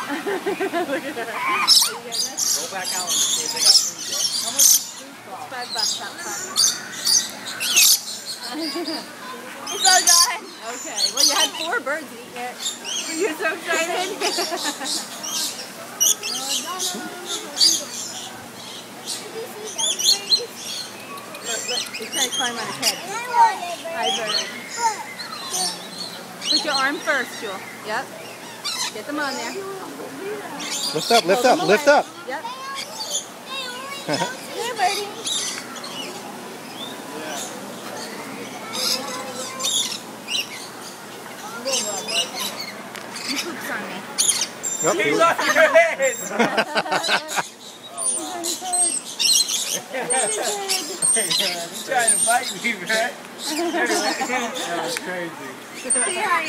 Look at her. Are you getting this? Go back out and see if they got food there. How much is food cost? $5 outside. It's all gone. Okay. Well, you had 4 birds eating it. Were you so excited? Look, he's trying to climb on his head. Hi, bird. Put your arm first, Jewel. Yep. Get them on there. Lift up, lift up, lift up. Yep. Here, birdie. You poops on me. Yep. He's on your head! He's trying to bite me, man. That was crazy. See how